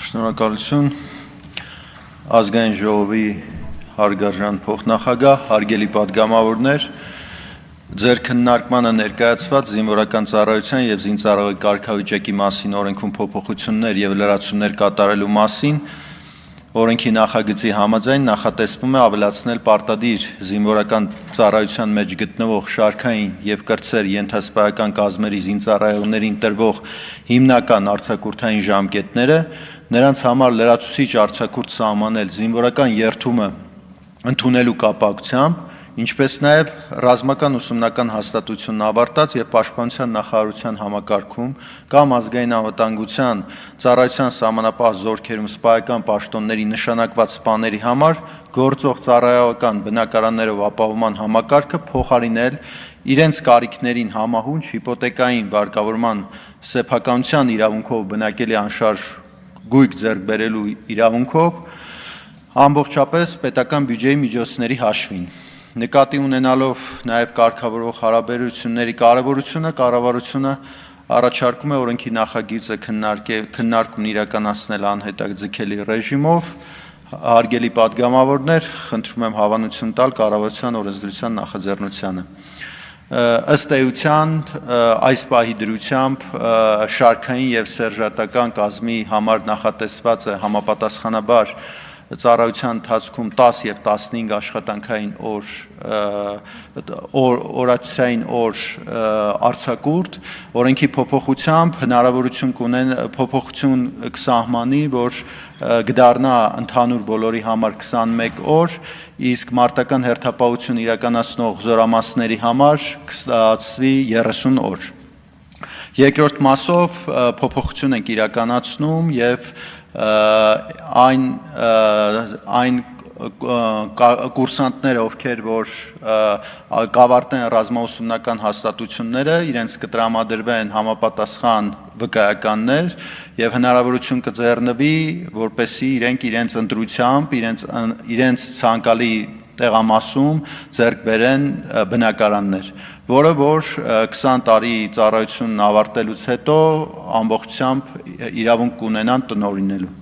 Շնորհակալություն ազգային ժողովի հարգարժան փոխնախագահ, հարգելի պատգամավորներ, ձեր քննարկմանը ներկայացված զինվորական ծառայության եւ զինծառայողի կարգավիճակի մասին օրենքում փոփոխություններ եւ լրացումներ կատարելու մասին օրենքի նախագծի համաձայն նախատեսվում է ավելացնել պարտադիր զինվորական ծառայության մեջ գտնվող շարքային եւ կրտսեր ենթասպայական կազմերի զինծառայողներին տրվող հիմնական արձակուրդային ժամկետները, նրանց համար լրացուցիչ արձակուրդ սահմանել զինվորական երթումը ընդունելու կապակցությամբ, ինչպես նաև ռազմական ուսումնական հաստատությունն ավարտած եւ պաշտպանության նախարարության համակարգում կամ ազգային անվտանգության ծառայության սահմանապահ զորքերում սպայական պաշտոնների նշանակված սպաների համար գործող ծառայողական բնակարաններով ապահովման համակարգը փոխարինել իրենց կարիքներին համահունչ հիպոթեկային վարկավորման սեփականության իրավունքով բնակելի անշարժ գույք ձեռք բերելու իրավունքով ամբողջապես պետական բյուջեի միջոցների հաշվին։ Նկատի ունենալով նաև կարգավորող հարաբերությունների կարևորությունը, կառավարությունը առաջարկում է օրենքի նախագիծը քննարկումն իրականացնել անհետաձգելի ռեժիմով։ Հարգելի պատգամավորներ, խնդրում եմ հավանություն տալ կառավարության օրենսդրության նախաձեռնությանը։ Ըստ էության այս պահի դրությամբ շարքային եւ սերժանտական կազմի համար նախատեսված է համապատասխանաբար ծառայության ընթացքում 10 եւ 15 աշխատանքային օրացիային օր արձակուրդ, օրենքի փոփոխությամբ փոփոխություն կսահմանի, որ կդառնա ընդհանուր բոլորի համար 21 օր, իսկ մարտական հերթապահություն իրականացնող զորամասների համար կստացվի 30 օր։ Երկրորդ մասով փոփոխություն ենք իրականացնում եւ այն կուրսանտները, ովքեր որ կավարտեն ռազմաուսումնական հաստատությունները, իրենց կտրամադրվեն համապատասխան վկայականներ եւ հնարավորություն կձեռնվի, որպեսզի իրենց ընտրությամբ, իրենց ցանկալի տեղամասում ձեռք բերեն բնակարաններ, որը որ 20 տարի ծառայությունն ավարտելուց հետո ամբողջությամբ իրավունք կունենան տնօրինելու։